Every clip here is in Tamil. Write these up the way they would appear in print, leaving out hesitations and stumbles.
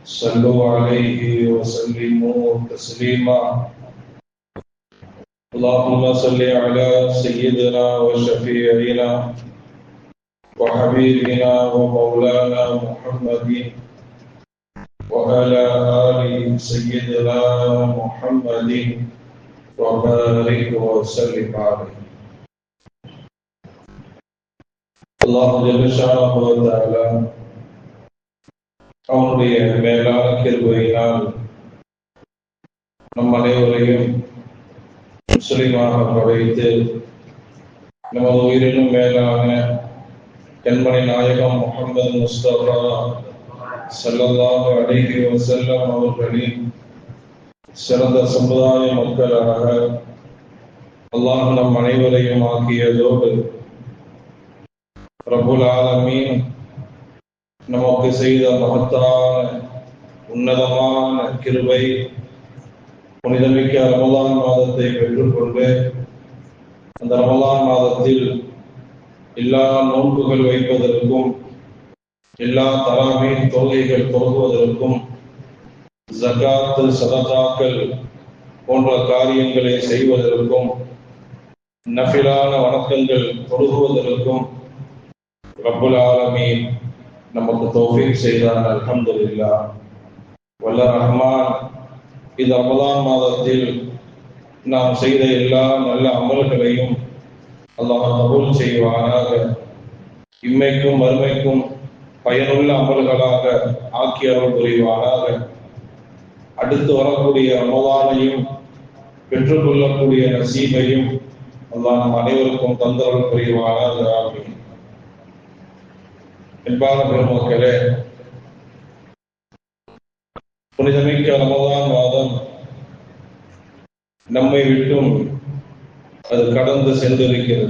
صلوا عليه وسلموا تسليما. اللهم صل على سيدنا وشفيعنا وحبيبنا ومولانا محمد وعلى آل سيدنا محمد وبارك وسلم عليه. الله جل شانه وتعالى அவனுடைய மேலான கிருபையினால் நம் அனைவரையும் முஸ்லிமாக படைத்து நமது உயிரினும் மேலான கண்மணி நாயகம் முஹம்மது முஸ்தபா ஸல்லல்லாஹு அலைஹி வஸல்லம் அவர்களின் சிறந்த சமுதாய மக்களாக அல்லாஹ் நம் அனைவரையும் ஆக்கியதோடு ரப்புல் ஆலமீன் நமக்கு செய்த மகத்தான உன்னதமான கிருபை புனிதமிக்க ரமலான் மாதத்தை பெற்றுக்கொண்டு அந்த ரமலான் மாதத்தில் எல்லா நோன்புகள் வைப்பதற்கும் எல்லா தராவீஹ் தொழுகைகள் தொழுகுவதற்கும் ஜகாத் சதகாக்கள் போன்ற காரியங்களை செய்வதற்கும் நஃபிலான வணக்கங்கள் தொழுகுவதற்கும் ரப்புல் ஆலமீன் நமக்கு தௌஃபீக் செய்தான். அல்ஹம்துலில்லாஹ். வல்ல ரஹ்மான் இந்த ரமலான் மாதத்தில் நாம் செய்த எல்லா நல்ல அமல்களையும் அல்லாஹ் கபூல் செய்வானாக. இம்மைக்கும் மறுமைக்கும் பயனுள்ள அமல்களாக ஆக்கி அருள் புரிவானாக. அடுத்து வரக்கூடிய ரமலானையும் பெற்றுக்கொள்ளக்கூடிய நசீபையும் அல்லாஹ் நம் அனைவருக்கும் தந்தருள் புரிவானாக. ஆமீன். அன்பான பெருமக்களே, புனிதமிக்க ரமலான் மாதம் நம்மை விட்டும் அது கடந்து சென்றிருக்கிறது.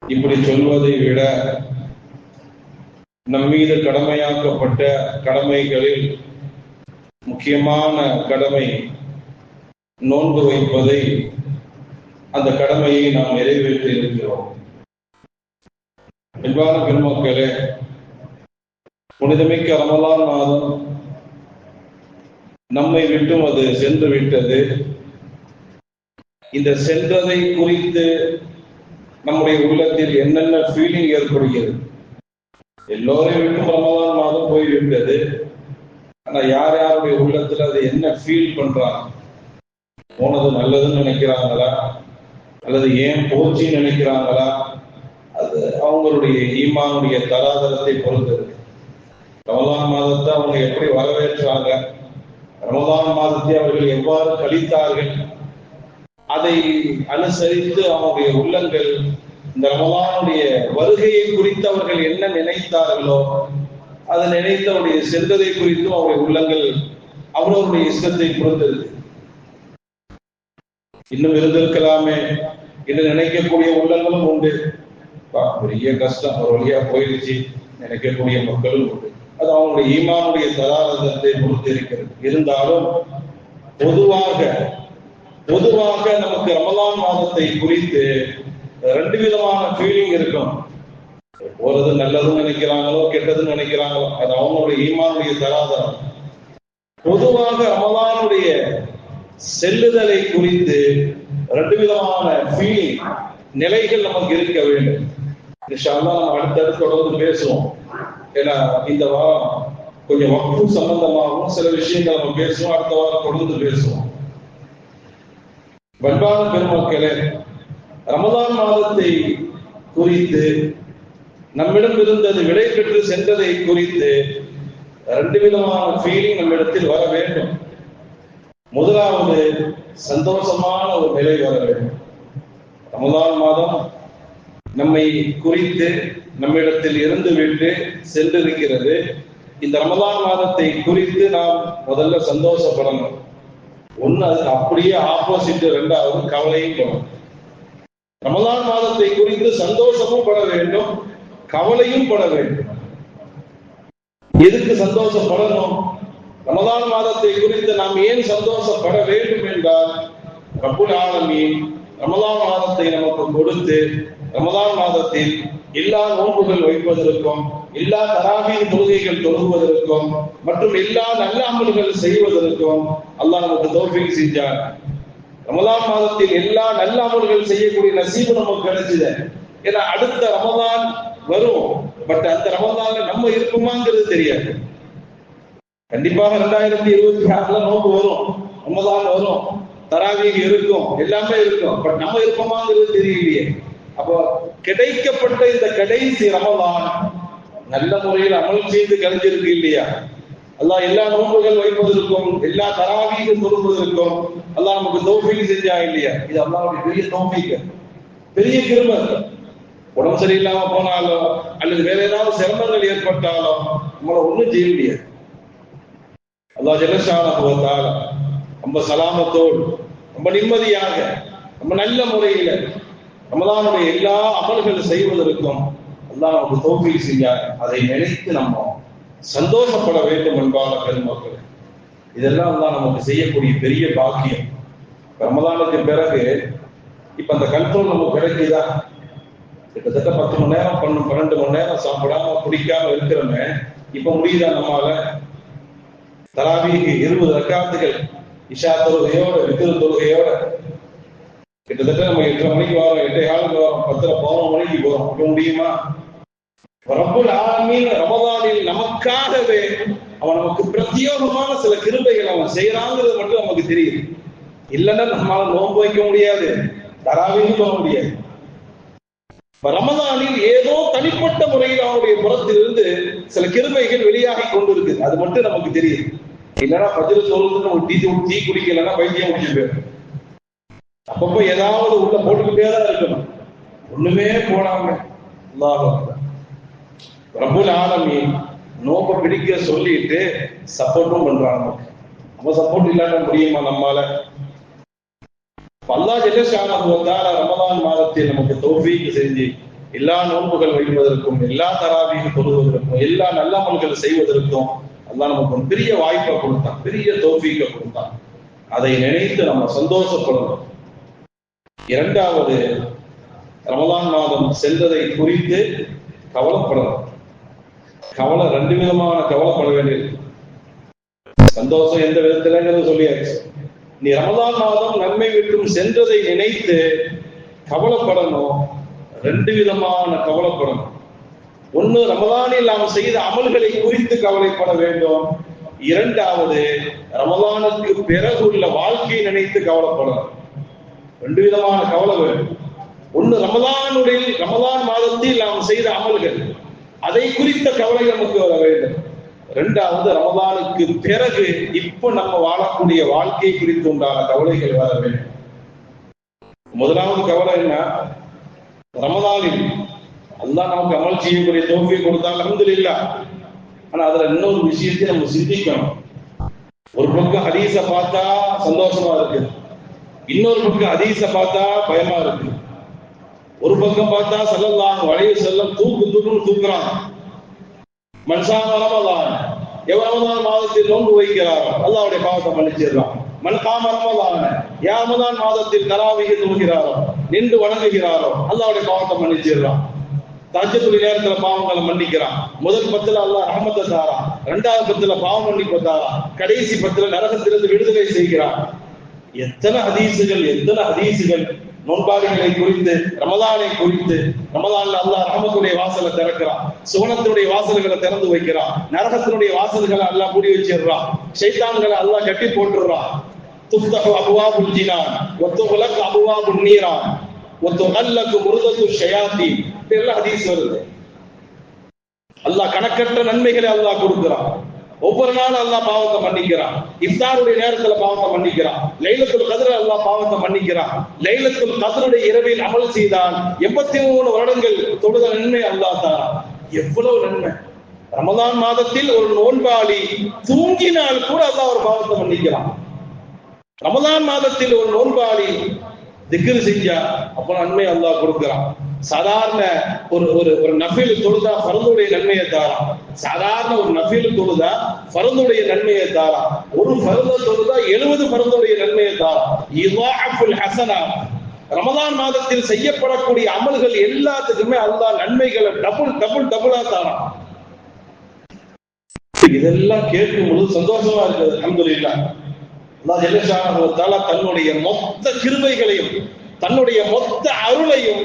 இப்படி சொல்வதை விட நம்மீது கடமையாக்கப்பட்ட கடமைகளில் முக்கியமான கடமை நோன்பு வைப்பதை, அந்த கடமையை நாம் நிறைவேற்றி இருக்கிறோம். அன்பான பெருமக்களே, புனிதமிக்க ரமலான் மாதம் நம்மை விட்டும் அது சென்று விட்டது. இந்த சென்றதை குறித்து நம்முடைய உள்ளத்தில் என்னென்ன ஃபீலிங் ஏற்படுகிறது? எல்லோரையும் விட்டும் ரமலான் மாதம் போய்விட்டது. ஆனா யார் யாருடைய உள்ளத்துல அது என்ன ஃபீல் பண்றாங்க? போனது நல்லதுன்னு நினைக்கிறாங்களா, அல்லது ஏன் போச்சுன்னு நினைக்கிறாங்களா? அது அவங்களுடைய ஈமானுடைய தராதரத்தை பொறுத்தது. ரமலான் மாதத்தை அவங்க எப்படி வரவேற்றாங்க, ரமலான் மாதத்தை அவர்கள் எவ்வாறு கழித்தார்கள், அதை அனுசரித்து அவருடைய உள்ளங்கள் இந்த ரமலானுடைய வருகையை குறித்து அவர்கள் என்ன நினைத்தார்களோ, அதை நினைத்தவருடைய சென்றதை குறித்தும் அவருடைய உள்ளங்கள் அவர்களுடைய இஷ்டத்தை பொறுத்தது. இன்னும் இருந்திருக்கலாமே என்று நினைக்கக்கூடிய உள்ளங்களும் உண்டு. பெரிய கஷ்டம், ஒரு வழியா போயிடுச்சு நினைக்கக்கூடிய மக்களும் உண்டு. அது அவங்களுடைய ஈமானுடைய தராதரத்தை பொறுத்து இருக்கிறது. இருந்தாலும் பொதுவாக நமக்கு ரமலான் மாதத்தை குறித்து ரெண்டு விதமான ஃபீலிங் இருக்கும். போறது நல்லதுன்னு நினைக்கிறாங்களோ கெட்டதுன்னு நினைக்கிறாங்களோ, அது அவங்களுடைய ஈமானுடைய தராதரம். பொதுவாக ரமலானுடைய செல்லுதலை குறித்து ரெண்டு விதமான ஃபீலிங் நிலைகள் நமக்கு இருக்க வேண்டும். இன்ஷா அல்லாஹ் நம்ம அடுத்தடுத்து தொடர்ந்து பேசுவோம். ஏன்னா இந்த வாரம் கொஞ்சம் வக்ஃபு சம்பந்தமாகவும் சில விஷயங்கள் நம்ம பேசுவோம். அடுத்த வாரம் தொடர்ந்து பேசுவோம். அன்பான பெருமக்களே, ரமலான் மாதத்தை குறித்து நம்மிடம் இருந்தது விடை பெற்று சென்றதை குறித்து ரெண்டு விதமான ஃபீலிங் நம்மிடத்தில் வர வேண்டும். முதலாவது சந்தோஷமான ஒரு நிலை வர வேண்டும். ரமலான் மாதம் நம்மை குறித்து நம்மிடத்தில் இருந்து விட்டு சென்றிருக்கிறது. இந்த ரமலான் மாதத்தை குறித்து நாம் முதல்ல சந்தோஷப்படணும். ஒண்ணு அது அப்படியே ஆப்போசிட், ரெண்டாவது கவலையும் படணும். ரமலான் மாதத்தை குறித்து சந்தோஷமும் பட வேண்டும், கவலையும் பட வேண்டும். எதுக்கு சந்தோஷப்படணும்? ரமலான் மாதத்தை குறித்து நாம் ஏன் சந்தோஷப்பட வேண்டும் என்றால், ரப்புல் ஆலமீன் ரமலான் மாதத்தை நமக்கு கொடுத்து ரமலான் மாதத்தில் எல்லா நோன்புகள் வைப்பதற்கும் எல்லா தராவீஹ் தொழுகைகள் தொழுவதற்கும் மற்றும் எல்லா நல்ல அமல்கள் செய்வதற்கும் அல்லாஹ் நமக்கு தௌஃபீக் செஞ்சார். ரமலான் மாதத்தில் எல்லா நல்ல அமல்கள் செய்யக்கூடிய நசீபு நமக்கு கிடைச்சது. ஏன்னா அடுத்த ரமலான் வரும், பட் அந்த ரமலான்ல நம்ம இருக்குமாங்கிறது தெரியாது. கண்டிப்பாக 2026 நோன்பு வரும், ரமலான் வரும், தராவீஹ் இருக்கும், எல்லாமே இருக்கும், பட் நம்ம இருப்போமாங்கிறது தெரியலையே. அப்போ கிடைக்கப்பட்ட இந்த கடைசி ரமலான் நல்ல முறையில் அமல் செய்து கழிஞ்சிருக்கு இல்லையா? அல்லாஹ் எல்லா நோன்புகள் வைப்பதற்கும் எல்லா தராவீஹ் தொழுவதற்கும் அல்லாஹ் நமக்கு தௌஃபீக் செஞ்சா இல்லையா? இது அல்லாஹ்வுடைய பெரிய தௌஃபீக், பெரிய கிருபை. உடம்பு சரியில்லாம போனாலோ அல்லது வேற ஏதாவது சிரமங்கள் ஏற்பட்டாலோ நம்மளை ஒண்ணும் செய்ய முடியாது. அல்லாஹ் ஜல்லஷானஹு வ தஆலா ரொம்ப சலாமத்தோடு ரொம்ப நிம்மதியாக ரொம்ப நல்ல முறையில ரமலானுடைய எல்லா அமல்கள் செய்வதற்கும் அல்லாஹ் நமக்கு தௌஃபீக் செஞ்சார். அதை நினைத்து நம்ம சந்தோஷப்பட வேண்டும் என்பான பெருமக்கள். இதெல்லாம் அல்லாஹ் நமக்கு செய்யக்கூடிய பெரிய பாக்கியம். ரமலானுக்கு பிறகு இப்ப அந்த கண்ட்ரோல் நமக்கு கிடைக்குதா? கிட்டத்தட்ட 10 மணி நேரம் 12 மணி நேரம் சாப்பிடாம குடிக்காம இருக்கிறோமே, இப்ப முடியுதா நம்மால? தராவீஹ் 20 ரக்காத்துகள் இஷா தொழுகையோட வித்ர் தொழுகையோட கிட்டத்தட்ட நம்ம 8:30 மணிக்கு வரோம், 8:15 வரோம், 10:11 மணிக்கு போறோம். இப்ப முடியுமா? ரப்புல் ஆலமீன் ரமலானில் நமக்காகவே அவன் நமக்கு பிரத்யேகமான சில கிருபைகள் அவன் செய்யறாங்கிறது மட்டும் நமக்கு தெரியுது. இல்லைன்னா நம்மளால நோன்பு வைக்க முடியாது, தராவீஹ் போக முடியாது. ரமலானில் ஏதோ தனிப்பட்ட முறையில் அவனுடைய புறத்திலிருந்து சில கிருபைகள் வெளியாகி கொண்டிருக்கு, அது மட்டும் நமக்கு தெரியுது. இல்லைன்னா ஃபஜ்ர் தொழுதுன்னு ஒரு டீ குடிக்கலன்னா பைத்தியம் முடிச்சு போயிடும். அப்பப்போ ஏதாவது உள்ள போட்டுக்கிட்டே தான் இருக்கணும், ஒண்ணுமே போடாம. அல்லாஹ் ரப்புல் ஆலமீன் நோக்க பிடிக்க சொல்லிட்டு சப்போர்ட்டும் பண்றாங்க. நம்ம சப்போர்ட் இல்லாம முடியுமா நம்மால? அல்லாஹ் ஜல்லஷானஹு வ தஆலா ரமலான் மாதத்தில் நமக்கு தௌஃபீக் செஞ்சு எல்லா நோன்புகள் வைப்பதற்கும் எல்லா தராவீஹ் தொழுவதற்கும் எல்லா நல்ல அமல்கள் செய்வதற்கும் அல்லாஹ் நமக்கு ஒரு பெரிய வாய்ப்பை கொடுத்தான், பெரிய தௌஃபீக்கை கொடுத்தான். அதை நினைத்து நம்ம சந்தோஷப்படணும். இரண்டாவது, ரமலான் மாதம் சென்றதை குறித்து கவலைப்படணும். கவலை 2 விதமான கவலைப்பட வேண்டியது. சந்தோஷம் எந்த விதத்திலங்கிறது சொல்லியாச்சு. நீ ரமலான் மாதம் நன்மை விட்டும் சென்றதை நினைத்து கவலைப்படணும். 2 விதமான கவலைப்படணும். ஒன்னு, ரமலானில் நாம் செய்த அமல்களை குறித்து கவலைப்பட வேண்டும். இரண்டாவது, ரமலானுக்கு பிறகு உள்ள வாழ்க்கையை நினைத்து கவலைப்படணும். 2 விதமான கவலை வேண்டும். ஒன்னு, ரமலான் மாதத்தில் நாம் செய்த அமல்கள், அதை குறித்த கவலை நமக்கு வர வேண்டும். இரண்டாவது, ரமலானுக்கு பிறகு இப்ப நம்ம வாழக்கூடிய வாழ்க்கை குறித்து உண்டான கவலைகள் வர வேண்டும். முதலாவது கவலை என்ன? ரமலானில் அல்லாஹ் நமக்கு அமல் செய்யக்கூடிய தௌஃபீக் கொடுத்தால் அல்ஹம்துலில்லாஹ். ஆனா அதுல இன்னொரு விஷயத்தை நம்ம சிந்திக்கணும். ஒரு பக்கம் ஹதீஸ பார்த்தா சந்தோஷமா இருக்கு, இன்னொரு பக்கம் ஹதீஸ பார்த்தா பயமா இருக்கு. ஒரு பக்கம் பார்த்தா ஸல்லல்லாஹு அலைஹி வஸல்லம் தூக்குன்னு தூக்குறாங்க. மன்சாம ரமலான், எவன் ரமலான் மாதத்தில் நோன்பு வைக்கிறாரோ அல்லாஹ்வுடைய பாவத்தை மன்னிச்சிடறான். மன் காம ரமலான், யார் ரமலான் மாதத்தில் தராவீஹ் தொழுகிறாரோ நின்று வணங்குகிறாரோ அல்லாஹ்வுடைய பாவத்தை மன்னிச்சிடறான். தஹஜ்ஜுடைய நேரத்துல பாவங்களை மன்னிக்கிறான். முதல் 10ல அல்லாஹ் ரஹ்மத்தை தாரான், 2வது 10ல பாவ மன்னிப்பு தாரான், கடைசி 10ல நரகத்திலிருந்து விடுதலை செய்கிறான். எத்தனை ஹதீசுகள் நோன்பாளிகளை குறித்து, ரமலானை குறித்து. ரமலான்ல அல்லாஹ் ரஹ்மத்துடைய வாசலை திறக்கிறான், சுவனத்தினுடைய வாசல்களை திறந்து வைக்கிறான், நரகத்தினுடைய வாசல்களை அல்லாஹ் மூடி வச்சிடுறான், ஷைத்தான்களை அல்லாஹ் கட்டி போட்டுறான். துஃப்தஹு அப்வாபுல் ஜினான் வ துக்லகு அப்வாபுன் நீரான் வ துகல்லகு முர்தத்து ஷயாத்தீன். இதெல்லாம் ஹதீஸ் வருது. அல்லாஹ் கணக்கற்ற நன்மைகளை அல்லாஹ் கொடுக்கிறான். ஒவ்வொரு நாளும் அல்லாஹ் பாவத்தை மன்னிக்கிறான். இஃப்தாருடைய நேரத்துல பாவத்தை மன்னிக்கிறான். லைலத்துல் கத்ர் அல்லாஹ் பாவத்தை மன்னிக்கிறான். லைலத்துல் கத்ருடைய இரவில் அமல் செய்தால் 83 வருடங்கள் தொழுத நன்மை அல்லாஹ் தரான். எவ்வளவு நன்மை! ரமலான் மாதத்தில் ஒரு நோன்பாளி தூங்கினால் கூட அல்லாஹ் ஒரு பாவத்தை மன்னிக்கிறான். ரமலான் மாதத்தில் ஒரு நோன்பாளி திக்ர் செஞ்சா அப்ப நன்மை அல்லாஹ் கொடுக்கிறான். சாதாரண ஒரு நஃபில் தொழுதா ஃபர்துடைய நன்மையை தாரான். சாதாரண ஒரு நஃபில் தொழுதா ஃபர்துடைய நன்மையை தாரான். ஒரு ஃபர்து தொழுதா 70 ஃபர்துடைய நன்மையை தாரான். இதாஃபுல் ஹஸனா. ரமலான் மாதத்தில் செய்யப்படக்கூடிய அமல்கள் எல்லாத்துக்குமே அல்லாஹ் நன்மைகளை டபுளா தாரான். இதெல்லாம் கேட்கும் பொழுது சந்தோஷமா இருக்குது. அல்ஹம்துலில்லாஹ். அல்லாஹ் ஜல்ல ஷானஹு வ தஆலா தன்னுடைய மொத்த கிருபைகளையும் தன்னுடைய மொத்த அருளையும்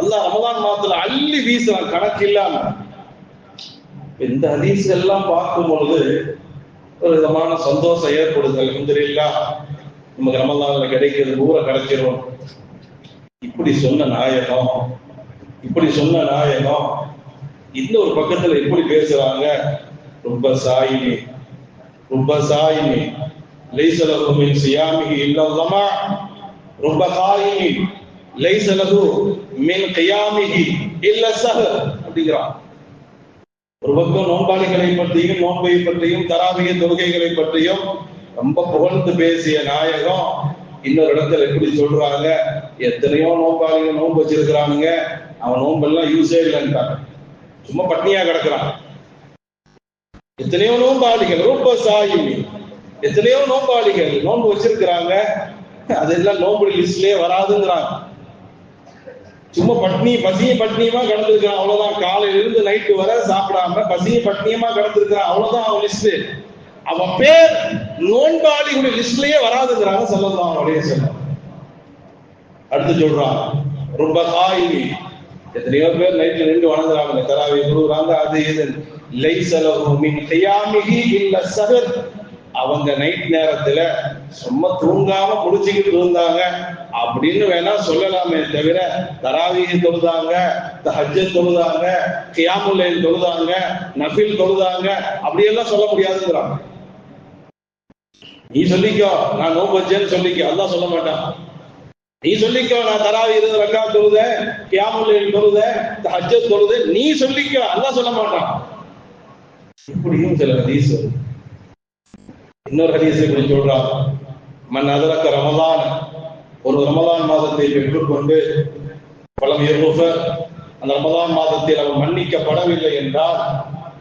அல்லாஹ் ரமலான் மாதத்துல அள்ளி வீசுறான் கணக்கில்லாம. இந்த ஹதீஸ்கள் எல்லாம் பார்க்கும் பொழுது ஒரு விதமான சந்தோஷம் ஏற்படுது. அல்ஹம்துலில்லாஹ், நமக்கு ரமலான்ல கிடைக்கிறது பூரா கிடைச்சிரும். இப்படி சொன்ன நாயகம் இன்னொரு பக்கத்துல எப்படி பேசுறாங்க? ரொம்ப சாயினி லைஸ லஹு மின் சியாமிஹி இல்லா ஸமா, ரொம்ப காயினி லைஸ லஹு மின் கியாமிஹி இல்லா ஸஹர் அப்படிங்கிறான். ஒரு பக்கம் நோன்பாளிகளை பற்றியும் நோன்பை பற்றியும் தராவிய தொழுகைகளை பற்றியும் ரொம்ப புகழ்ந்து பேசிய நாயகம் இன்னொரு இடத்துல எப்படி சொல்றாங்க? எத்தனையோ நோன்பாளிகள் நோன்பு வச்சிருக்கிறானுங்க, அவன் நோன்பெல்லாம் யூஸே இல்லைன்றாங்க, சும்மா பட்னியா கிடக்குறான். எத்தனையோ நோன்பாளிகள் ரொம்ப சாயினி, எத்தனையோ நோன்பாளிகள் நோன்பு வச்சிருக்கிறாங்க, அதெல்லாம் நோன்பு லிஸ்ட்லயே வராதுங்கிறாங்க. சும்மா பசியும் பட்னியுமா கிடந்திருக்கான், அவ்வளவுதான். காலையில இருந்து நைட்டு வர சாப்பிடாம பசியும் பட்னியுமா கிடந்திருக்கான், அவ்வளவுதான் அவன் லிஸ்ட். அவன் பேர் நோன்பாளிகளுடைய லிஸ்ட்லயே வராதுங்கிறாங்க ஸல்லல்லாஹு அலைஹி வஸல்லம். அடுத்து சொல்றான் ரொம்ப காயினி, எத்தனையோ பேர் நைட்ல நின்று வணங்குறாங்க, தராவி தொழுகிறாங்க, அது இது. லைஸ லஹு மின் கியாமிஹி இல்லா ஸஹர், அவங்க நைட் நேரத்துல சும்மா தூங்காம முடிச்சுக்கிட்டு இருந்தாங்க அப்படின்னு வேணா சொல்லலாமே தவிர தராவீஹ் தொழுதாங்க, தஹஜ்ஜத் தொழுதாங்க, கியாமுல் லைல் தொழுதாங்க, நஃபில் தொழுதாங்க அப்படியெல்லாம் சொல்ல முடியாதுங்கிறாங்க. நீ சொல்லிக்கோ நான் நோன்பு வச்சேன்னு சொல்லிக்கோ, அல்லாஹ் சொல்ல மாட்டான். நீ சொல்லிக்கோ நான் தராவி 20 ரக்காத் தொழுதேன், கியாமுல் லைல் தொழுதேன், தஹஜ்ஜத் தொழுதேன், நீ சொல்லிக்கோ, அல்லாஹ் சொல்ல மாட்டான். இப்படியும் சில ஹதீஸ் வருது. இன்னொரு ஹதீஸ் இப்படி சொல்றாங்க, மன் அதரக்க ரமலான், ஒரு ரமலான் மாதத்தை பெற்றுக்கொண்டு பலம் யர்ஃபர், அந்த ரமலான் மாதத்தில் அவன் மன்னிக்கப்படவில்லை என்றால்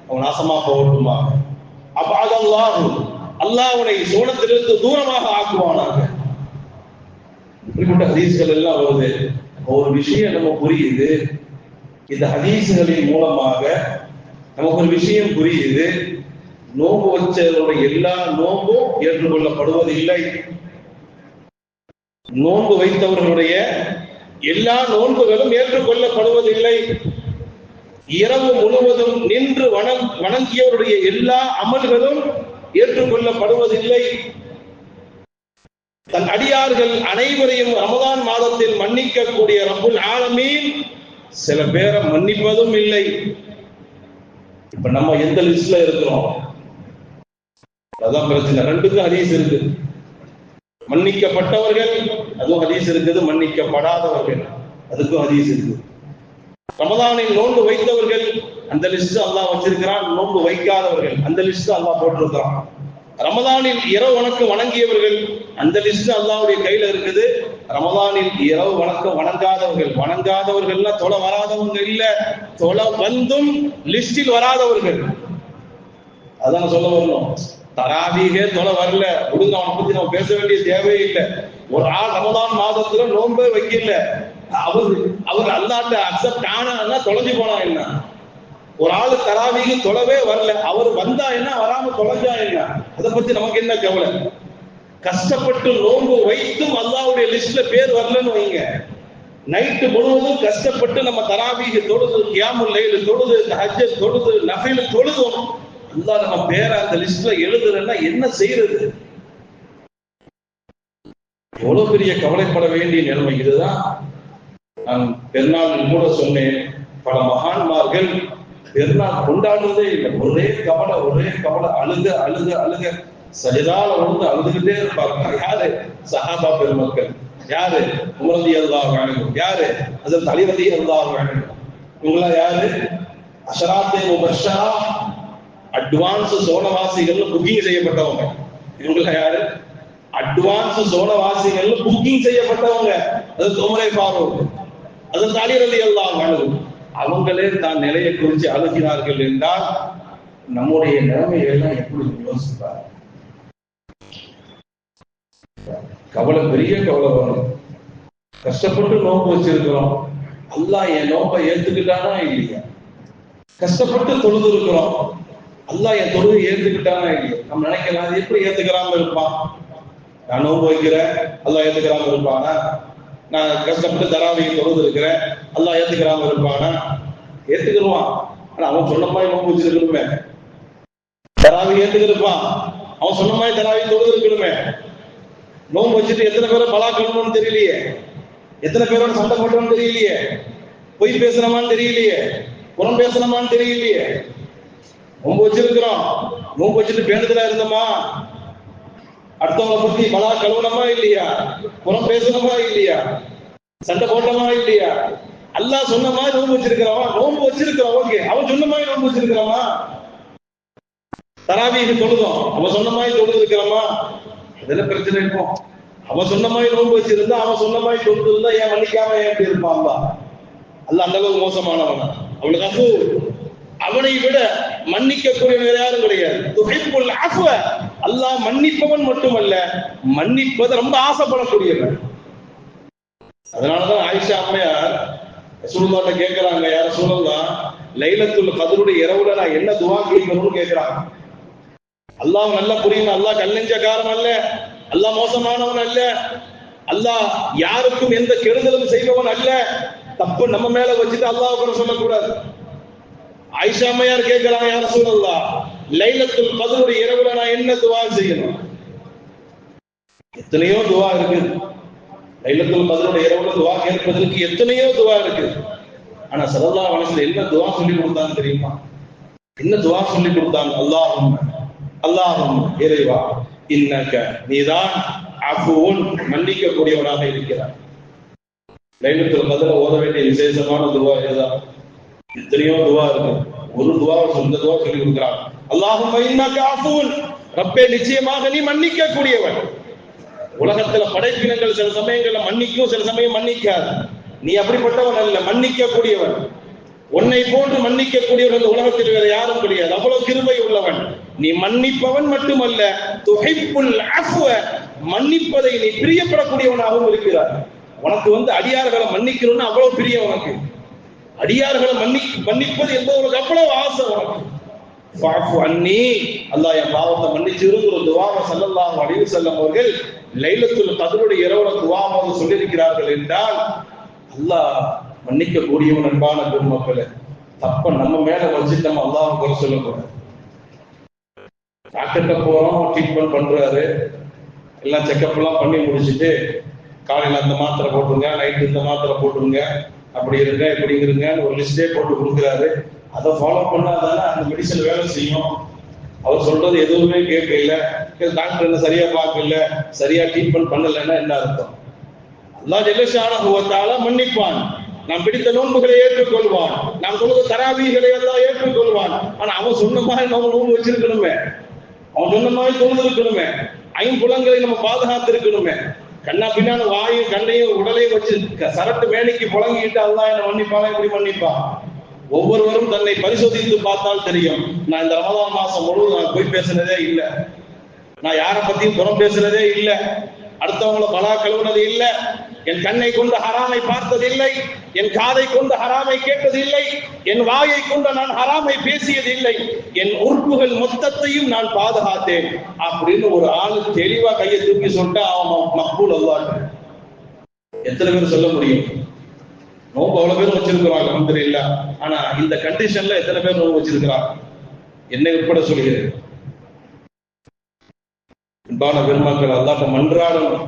அவன் நாசமா போகட்டுமா. அபஅதல்லாஹு, அல்லாஹ் அவனை சோனத்திலிருந்து தூரமாக ஆக்குவானாக. இப்படிப்பட்ட ஹதீஸ்கள் எல்லாம் வருது. ஒரு விஷயம் நம்ம புரியுது, இந்த ஹதீஸ்களின் மூலமாக நமக்கு ஒரு விஷயம் புரியுது, நோன்பு வச்சவருடைய எல்லா நோன்பும் ஏற்றுக்கொள்ளப்படுவதில்லை, நோன்பு வைத்தவர்களுடைய எல்லா நோன்புகளும் ஏற்றுக்கொள்ளப்படுவதில்லை, இரவு முழுவதும் நின்று வணங்கியவருடைய எல்லா அமல்களும் ஏற்றுக்கொள்ளப்படுவதில்லை, தன் அடியார்கள் அனைவரையும் ரமலான் மாதத்தில் மன்னிக்கக்கூடிய ரப்புல் ஆலமீன் சில பேரை மன்னிப்பதும் இல்லை. இப்ப நம்ம எந்த லிஸ்ட்ல இருக்கிறோம்? அதான் பிரச்சனை. ரெண்டுக்கும் ஹதீஸ் இருக்கு. மன்னிக்கப்பட்டவர்கள் அதுவும் ஹதீஸ் இருக்குது, மன்னிக்கப்படாதவர்கள் அதுக்கும் ஹதீஸ் இருக்கு. ரமலானில் நோன்பு வைத்தவர்கள் அந்த லிஸ்ட் அல்லாஹ் வச்சிருக்கிறான், நோன்பு வைக்காதவர்கள் அந்த லிஸ்ட் அல்லாஹ் போட்டிருக்கிறான். ரமலானில் இரவு வணக்கம் வணங்கியவர்கள் அந்த லிஸ்ட் அல்லாஹ்வுடைய கையில இருக்குது. ரமலானில் இரவு வணக்கம் வணங்காதவர்கள்னா தொலை வராதவங்க இல்ல, தொலை வந்தும் லிஸ்டில் வராதவர்கள். அதான் சொல்ல வரணும். தராவீகே தொலை வரல, விடுங்க, அவனை பத்தி நம்ம பேச வேண்டிய தேவையே இல்லை. ஒரு ஆள் ரமலான் மாதத்துல நோன்பே வைக்கல, அவர் அல்லாஹ்ட்ட அக்செப்ட் ஆனா தொலைஞ்சு போனா என்ன? ஒரு ஆளு தராவீக தொலைவே வரல, அவர் வந்தா என்ன, வராம தொலைஞ்சா என்ன? அதை பத்தி நமக்கு என்ன கவலை? கஷ்டப்பட்டு நோன்பு வைத்தும் அல்லாஹ்வுடைய லிஸ்ட்ல பேர் வரலன்னு வைங்க, நைட்டு முழுவதும் கஷ்டப்பட்டு நம்ம தராவீக தொழுது, கியாமுல் லைல் தொழுது, தஹஜ்ஜத் தொழுது, நஃபில் தொழுதும் அல்லாஹ் நம்ம பேரை அந்த லிஸ்ட்ல எழுதுறேன்னா என்ன செய்யறது? எவ்வளவு பெரிய கவலைப்பட வேண்டிய நிலைமை. இதுதான் நான் பெருநாள் கூட சொன்னேன், பல மகான்மார்கள் பெருநாள் கொண்டாடுறதே இல்லை, ஒரே கவலை, அழுக சஜிதால வந்து அழுதுகிட்டே இருப்பாங்க. யாரு? சஹாபா பெருமக்கள். யாரு? உமர் ரலியல்லாஹு அன்ஹு. யாரு? ஹஜ்ரத் அலி ரலியல்லாஹு அன்ஹு. இவங்களா யாரு? அஷராத்தே முபஷ்ஷரா, அட்வான்ஸ் சோனவாசிகள் புக்கிங் செய்யப்பட்டவங்க. இவங்களா யாரு? அட்வான்ஸ் சோனவாசிகள் புக்கிங் செய்யப்பட்டவங்க. அது உமர் ஃபாரூக், ஹஜ்ரத் அலி ரலியல்லாஹு அன்ஹு. அவங்களே தான் நிலையை குறித்து அழுகிறார்கள் என்றால் நம்முடைய நிலைமையெல்லாம் எப்படி யோசிப்பார்? கவலை, பெரிய கவலை வரும். கஷ்டப்பட்டு நோன்பு வச்சிருக்கிறோம், அல்லாஹ் என் நோன்பை ஏத்துக்கிட்டானா இல்லையா? கஷ்டப்பட்டு தொழுது இருக்கிறோம், அல்லாஹ் என் தொழுகை ஏத்துக்கிட்டானா இல்லையா? நம்ம நினைக்கலாம் அது எப்படி ஏத்துக்கிறாம இருப்பான்? நான் நோன்பு வைக்கிறேன், அல்லாஹ் ஏத்துக்கிறாம இருப்பானா? நான் கஷ்டப்பட்டு தராவியை தொழுது இருக்கிறேன், அல்லாஹ் ஏத்துக்கிறாம இருப்பானா? ஏத்துக்கிடுவான். ஆனா அவன் சொன்ன மாதிரி நோன்பு வச்சிருக்கணுமே. தராவி ஏத்துக்கிருப்பான், அவன் சொன்ன மாதிரி தராவி தொழுது இருக்கணுமே. நோன்பு வச்சுட்டு எத்தனை பேரை பலா கழுவணும்னு தெரியலையே, எத்தனை பேரோட சண்டை போட்டோம்னு தெரியலையே, பொய் பேசணுமான்னு தெரியலையே, புறம் பேசணுமான்னு தெரியலையே. நோன்பு வச்சிருக்கிறோம், நோன்பு வச்சுட்டு பேணுதலா இருந்தோமா? அடுத்தவங்களை பத்தி பலா கழுவணுமா இல்லையா? புறம் பேசணுமா இல்லையா? சண்டை போட்டோமா இல்லையா? அல்லாஹ் சொன்ன மாதிரி நோன்பு வச்சிருக்கிறவன், நோன்பு வச்சிருக்கிறோம், ஓகே. அவன் சொன்ன மாதிரி நோன்பு வச்சிருக்கிறவா? தராவீஹ் தொழுதோம், அவன் சொன்ன மாதிரி தொழுது இருக்கிறோமா? அதெல்லாம் பிரச்சனை இருக்கும். அவன் சொன்ன மாதிரி நோன்பு வச்சிருந்தா, அவன் சொன்ன மாதிரி தொழுது இருந்தா ஏன் மன்னிக்காம ஏன் இருப்பான்? அல்லாஹ் அந்த அளவுக்கு மோசமானவன். அவனுக்கு அவனை விட மன்னிக்கக்கூடிய வேற யாரும் கிடையாது. துஹிப்புல் அஃவ, அல்லாஹ் மன்னிப்பவன் மட்டுமல்ல, மன்னிப்பது ரொம்ப ஆசைப்படக்கூடியவன். அதனாலதான் ஆயிஷா அம்மையார் ரசூலுல்லாஹ்ட்ட கேட்கிறாங்க, யா ரசூலல்லாஹ், லைலத்துல் கத்ருடைய இரவுல நான் என்ன துஆ கேட்கணும்னு கேட்கிறாங்க. அல்லாஹ் நல்லா புரியும், அல்லாஹ் கல்லெஞ்சக்காரன் அல்ல, அல்லாஹ் மோசமானவன் அல்ல, அல்லாஹ் யாருக்கும் எந்த கெடுதலும் செய்பவன் அல்ல. தப்பு நம்ம மேல வச்சுட்டு அல்லாஹ்வுக்கு சொல்லக்கூடாது. ஆயிஷா அம்மையார் கேட்கிறாங்க, யா ரசூலல்லாஹ், லைலத்துல் கத்ருடைய இரவுல நான் என்ன துஆ செய்யணும்? எத்தனையோ துஆ இருக்கு. லைலத்துல் கத்ருடைய இரவுல துஆ கேட்பதற்கு எத்தனையோ துஆ இருக்கு. ஆனா ஸல்லல்லாஹு அலைஹி வஸல்லம் என்ன துஆ சொல்லி கொடுத்தாங்க தெரியுமா? என்ன துஆ சொல்லி கொடுத்தாங்க? அல்லாஹும் இறைவா, இன்னக நீதான் அஃபூன் மன்னிக்க கூடியவனாக இருக்கிறார். லைலத்துல் கத்ர ஓத வேண்டிய விசேஷமான துஆ இதுதான். எத்தனையோ துஆ இருக்கு. ஒரு துஆவை சொந்த துஆ சொல்லி கொடுக்கிறாங்க. அல்லாஹும்ம இன்னக அஃபூன், ரப்பே நிச்சயமாக நீ மன்னிக்க கூடியவன். உலகத்துல படைப்பினங்கள் சில சமயங்கள்ல மன்னிக்கும், சில சமயம் மன்னிக்காது. நீ அப்படிப்பட்டவன் அல்ல, மன்னிக்க கூடியவன். உன்னை போன்று மன்னிக்க கூடியவன் இந்த உலகத்தில் வேற யாரும் கிடையாது. அவ்வளவு கிருபை உள்ளவன். நீ மன்னிப்பவன் மட்டுமல்ல, துஹிப்புல் அஃவ, மன்னிப்பதை நீ பிரியப்படக்கூடியவனாகவும் இருக்கிறார். உனக்கு அடியார்களை மன்னிக்கணும்னு அவ்வளவு பிரியம் உனக்கு. அடியார்களை மன்னிப்பது என்பது உனக்கு அவ்வளவு ஆசை உனக்கு. ஃபஅஃபு அன்னி, அல்லாஹ் என் பாவத்தை மன்னிச்சிருங்கிற துஆவை ஸல்லல்லாஹு அலைஹி வஸல்லம் அவர்கள் லைலத்துல் கத்ருடைய இரவுல துஆவாக சொல்லியிருக்கிறார்கள் என்றால், அல்லாஹ் மன்னிக்க கூடியவன். அன்பான பெருமக்களே, தப்ப நம்ம மேல வச்சுட்டு நம்ம அல்லாஹ்வை குறை சொல்லக்கூடாது. டாக்டர்கிட்ட போறோம், ட்ரீட்மெண்ட் பண்றாரு, எல்லாம் செக்அப் எல்லாம் பண்ணி முடிச்சுட்டு, காலையில அந்த மாத்திரை போட்டுருங்க, நைட்டு இந்த மாத்திரை போட்டுருங்க, அப்படி இருங்க இப்படி இருங்க ஒரு லிஸ்டே போட்டு கொடுக்குறாரு. அதை ஃபாலோ பண்ணாதானே அந்த மெடிசன் வேலை செய்யும். அவர் சொல்றது எதுவுமே கேட்கல, டாக்டர் என்ன சரியா பார்க்கல, சரியா ட்ரீட்மெண்ட் பண்ணலன்னா என்ன அர்த்தம்? அல்லாஹ் ஜல்லஷானஹு வ தஆலா மன்னிப்பான். நாம் பிடித்த நோன்புகளை ஏற்றுக்கொள்வான், நாம் தொழுத தராவீகளை எல்லாம் ஏற்றுக்கொள்வான். ஆனா அவன் சொன்ன மாதிரி நம்ம நோன்பு வச்சிருக்கணுமே, அவன் சொன்ன மாதிரி தொழுது இருக்கணுமே, ஐம்புலங்களை நம்ம பாதுகாத்து இருக்கணுமே. கண்ணா பின்னால வாயும் கண்ணையும் உடலையும் வச்சு சரட்டு வேலைக்கு புழங்கிட்டு அல்லாஹ் என்ன மன்னிப்பான், எப்படி மன்னிப்பான்? ஒவ்வொருவரும் தன்னை பரிசோதித்து பார்த்தால் தெரியும். நான் இந்த ரமலான் மாசம் முழுவதும் நான் போய் பேசுனதே இல்லை, நான் யாரை பத்தியும் புறம் பேசுனதே இல்லை, அடுத்தவங்களை பலா கழுவுனது இல்லை, என் கண்ணை கொண்டு ஹராமை பார்த்ததில்லை, என் காதை கொண்டு ஹராமை கேட்டதில்லை, என் வாயை கொண்டு நான் ஹராமை பேசியதில்லை, என் உறுப்புகள் மொத்தத்தையும் நான் பாதுகாத்தேன் அப்படின்னு ஒரு ஆளு தெளிவா கையை தூக்கி சொல்லிட்டா அவன் மக்பூல் அல்லாஹ். எத்தனை பேர் சொல்ல முடியும்? நோம்பு அவ்வளவு பேர் வச்சிருக்கிறாங்க அல்ஹம்துலில்லாஹ். ஆனா இந்த கண்டிஷன்ல எத்தனை பேர் நோம்பு வச்சிருக்கிறாங்க? என்னை உட்பட சொல்கிறேன். அன்பான பெருமக்கள், அல்லாஹ்ட்ட மன்றாடணும்,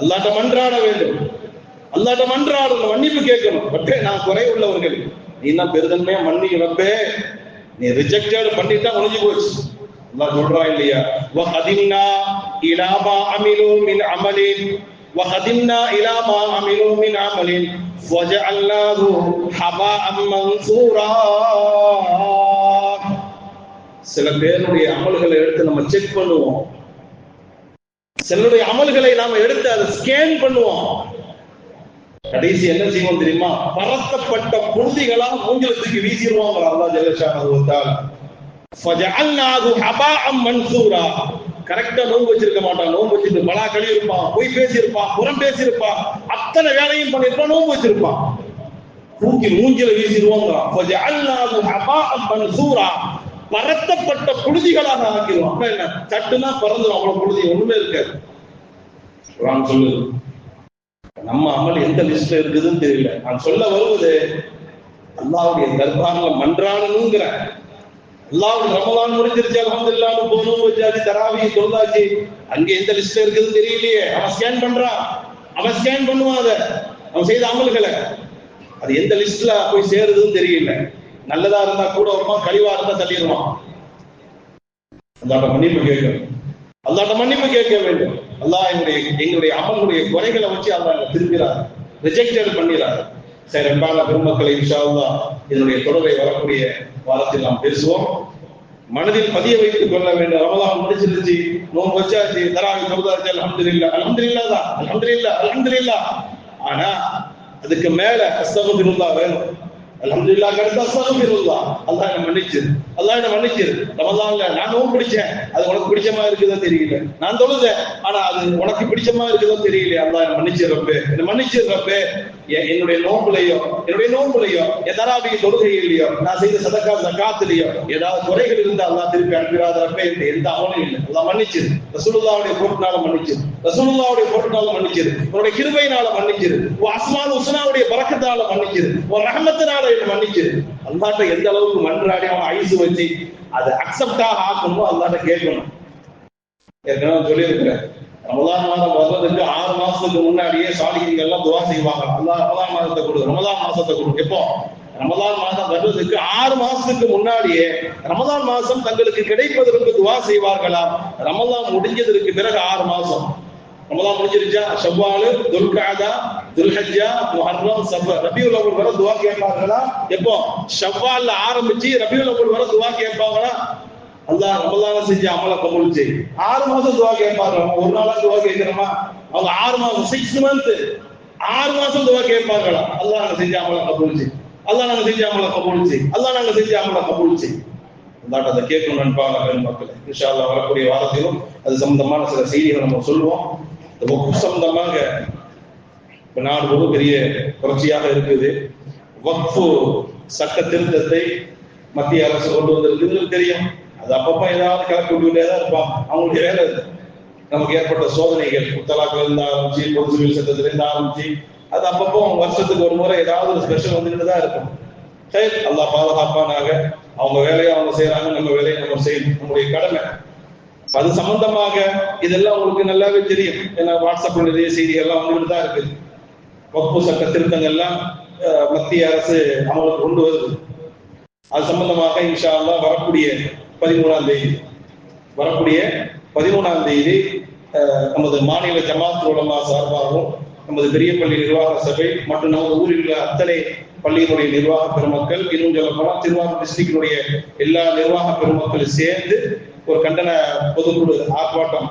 அல்லாஹ்ட்ட மன்றாட வேண்டும், அல்லாஹ்ட்ட மன்றாடணும், மன்னிப்பு கேட்கணும். ரப்பே நான் குறை உள்ளவர்கள், நீ தான் பெருதன்மையா மன்னி ரப்பே, நீ ரிஜெக்டட் பண்ணிட்டா முடிஞ்சு போச்சு. அல்லாஹ் சொல்றான் இல்லையா, வஹதின்னா இலா மா அமிலு மின் அமலின், வஹதின்னா இலா மா அமிலு மின் அமலின் வஜஅல்னாஹு ஹபாஅம் மன்சூரா. சில பேருடைய அமல்களை எடுத்து நம்ம செக் பண்ணுவோம், சிலருடைய அமல்களை நாம எடுத்து அதை ஸ்கேன் பண்ணுவோம். கடைசி என்ன செய்வோம் தெரியுமா? பரத்தப்பட்ட புழுதிகளா மூங்கிலத்துக்கு வீசிடுவாங்க. அல்லாஹ் ஜல்லஷானஹு வ தஆலா ஃபஜஅல்னாஹு ஹபாஅம் மன்சூரா. கரெக்டா நோன்பு வச்சிருக்க மாட்டான், நோன்பு வச்சுட்டு பலா கழுவி இருப்பான், பொய் பேசியிருப்பான், புறம் பேசியிருப்பான், அத்தனை வேலையும் பண்ணிருப்பான், நோன்பு வச்சிருப்பான், தூக்கி மூஞ்சில வீசிடுவாங்க. ஃபஜஅல்னாஹு ஹபாஅம் மன்சூரா. பரத்தப்பட்ட புழுதிகளாக ஆக்கிடும். அப்ப என்ன, சட்டுனா பறந்துடும், அவ்வளவு புழுதி ஒண்ணுமே இருக்காது. சொல்லுது நம்ம அமல் எந்த லிஸ்ட்ல இருக்குதுன்னு தெரியல. நான் சொல்ல வருவது அல்லாஹ்வுடைய தர்பார்ல மன்றாடணுங்கிற. அல்லாஹ் ரமலான் முடிஞ்சிருச்சு, அல்ஹம்துலில்லாஹ், போனோம் வச்சாச்சு, தராவி தொழுதாச்சு, அங்க எந்த லிஸ்ட்ல இருக்குதுன்னு தெரியலையே. அவன் ஸ்கேன் பண்றான், அவன் ஸ்கேன் பண்ணுவான், அதை அவன் செய்த அமல்களை, அது எந்த லிஸ்ட்ல போய் சேருதுன்னு தெரியல. நல்லதா இருந்தா கூட வருவான், கழிவா இருந்தா தள்ளிடுவான். அல்லாஹ்ட்ட மன்னிப்பு கேட்கணும், அல்லாஹ்ட்ட மன்னிப்பு கேட்க வேண்டும். அல்லாஹ் எங்களுடைய அமலுடைய குறைகளை வச்சு அல்லாஹ் திரும்பிறார், ரிஜெக்டட் பண்ணிறார். சரி, அன்பான பெருமக்களை, இன்ஷா அல்லாஹ் இதனுடைய தொடரை வரக்கூடிய வாரத்தில் நாம் பேசுவோம். மனதில் பதிய வைத்துக் கொள்ள வேண்டும். ரமலான் முடிச்சிருச்சு, நோன்பு வச்சாச்சு, தராவி தொழுதாச்சு, அல்ஹம்துலில்லாஹ், அல்ஹம்துலில்லாஹ் தான், அல்ஹம்துலில்லாஹ், அல்ஹம்துலில்லாஹ். ஆனா அதுக்கு மேல அஸ்தக்ஃபிருல்லாஹ் வேணும். அல்ஹம்துலில்லாஹ் அடுத்து அஸ்தக்ஃபிருல்லாஹ். அல்லாஹ் என்ன மன்னிச்சிரு, அல்லாஹ் என்ன மன்னிச்சிரு. ரமலான்ல நான் நோன்பு பிடிச்சேன், அது உனக்கு பிடிச்சமா இருக்குதோ தெரியல. நான் தொழுதேன், ஆனா அது உனக்கு பிடிச்சமா இருக்குதோ தெரியல. அல்லாஹ் என்ன மன்னிச்சிரு ரப்பே, என்ன மன்னிச்சிரு ரப்பே. என்னுடைய நோன்புலையோ, என் தராவி தொழுகையிலையோ, நான் செய்த சதக்கா ஜகாத்திலையோ ஏதாவது குறைகள் இருந்தா அல்லாஹ் திருப்பி அனுப்பிடாத ரப்பே. எந்த அவனும் இல்லை, அல்லாஹ் மன்னிச்சிரு. ரசூலுல்லாஹ்வுடைய பொருட்னால மன்னிச்சிரு, ரசூலுல்லாஹ்வுடைய பொருட்னால மன்னிச்சிரு, உன்னுடைய கிருபையினால மன்னிச்சிரு, அஸ்மால் ஹுஸ்னாவுடைய பரக்கத்தால மன்னிச்சிரு, ஒரு ரஹ்மத்தினால மன்னிச்சிரு. அல்லாஹ்ட்ட எந்த அளவுக்கு மன்றாடி அவன் ஐசு வச்சு அதை அக்செப்டாக ஆக்கணுமோ அல்லாஹ்ட்ட கேட்கணும். ஏற்கனவே சொல்லியிருக்கிறேன், ரமலான் மாதம் வர்றதுக்கு 6 மாசத்துக்கு முன்னாடியே சாலிஹீன்கள் எல்லாம் துஆ செய்வாங்க, அல்லாஹ் ரமலான் மாதத்தை கொடு, ரமலான் மாசத்தை கொடு. எப்போ ரமலான் மாதம் வர்றதுக்கு 6 மாசத்துக்கு முன்னாடியே ரமலான் மாசம் தங்களுக்கு கிடைப்பதற்கு துஆ செய்வார்களாம். ரமலான் முடிஞ்சதற்கு பிறகு 6 மாசம், ரமலான் முடிஞ்சிருச்சா, ஷவ்வால், துல்காதா, துல்ஹஜ்ஜா, முஹர்ரம், சஃபர், ரபியுல் அவ்வல் வரை துஆ கேட்பாங்களா? எப்போ ஷவ்வால்ல ஆரம்பிச்சு ரபியுல் அவ்வல் வரை துஆ கேட்பாங்களா? அல்லாஹ் ரமலான செஞ்ச அமலை கபூல் செய். 6 மாசம் துஆ கேட்பாங்க. ஒரு நாளா துஆ கேட்கிறோமா? அவங்க 6 மாசம் 6 மந்த் 6 மாசம் துஆ கேட்பாங்களா? அல்லாஹ் நாங்க செஞ்ச அமலை கபூல் செய், அல்லாஹ் நாங்க செஞ்ச அமலை கபூல் செய், அல்லாஹ் நாங்க செஞ்ச அமலை கபூல் செய். அல்லாஹ் அதை கேட்கணும் நண்பாங்க பெருமக்களே. இன்ஷா அல்லாஹ் வரக்கூடிய வாரத்திலும் அது சம்பந்தமான சில செய்திகளை நம்ம சொல்லுவோம். வக்ஃப் சம்பந்தமாக இப்ப நாடு ஒரு பெரிய புரட்சியாக இருக்குது. வக்ஃப் சட்ட திருத்தத்தை மத்திய அரசு கொண்டு வந்திருக்குது தெரியும். அது அப்பப்ப ஏதாவது கிளப்பி விட்டுக்கிட்டே தான் இருப்பாங்க, அவங்களுடைய வேலை. நமக்கு ஏற்பட்ட சோதனைகள், முத்தலாக்கள் இருந்து ஆரம்பிச்சு, பொது சிவில் சட்டத்தில இருந்து ஆரம்பிச்சு, அது அப்பப்போ வருஷத்துக்கு ஒரு முறை ஏதாவது ஒரு ஸ்பெஷல் வந்துட்டு தான் இருக்கும். சரி, அல்லாஹ் பாதுகாப்பானாக. அவங்க வேலையை அவங்க செய்யறாங்க, நம்ம வேலையை நம்ம செய்யணும், நம்முடைய கடமை. அது சம்பந்தமாக இதெல்லாம் உங்களுக்கு நல்லாவே தெரியும். ஏன்னா வாட்ஸ்அப்ல நிறைய செய்திகள்லாம் வந்துட்டு தான் இருக்கு. வக்ஃப் சட்ட திருத்தங்கள்லாம் மத்திய அரசு அமலுக்கு கொண்டு வருது. அது சம்பந்தமாக இன்ஷா அல்லாஹ் வரக்கூடிய 13ஆம் தேதி நமது மாநில ஜமாத் உலமா சார்பாகவும், நமது பெரிய பள்ளி நிர்வாக சபை மற்றும் நமது ஊரில் உள்ள அத்தனை பள்ளியினுடைய நிர்வாக பெருமக்கள், இன்னும் சொல்ல போனால் திருவாரூர் டிஸ்ட்ரிக்டினுடைய எல்லா நிர்வாக பெருமக்களும் சேர்ந்து ஒரு கண்டன பொதுக்குழு ஆர்ப்பாட்டம்,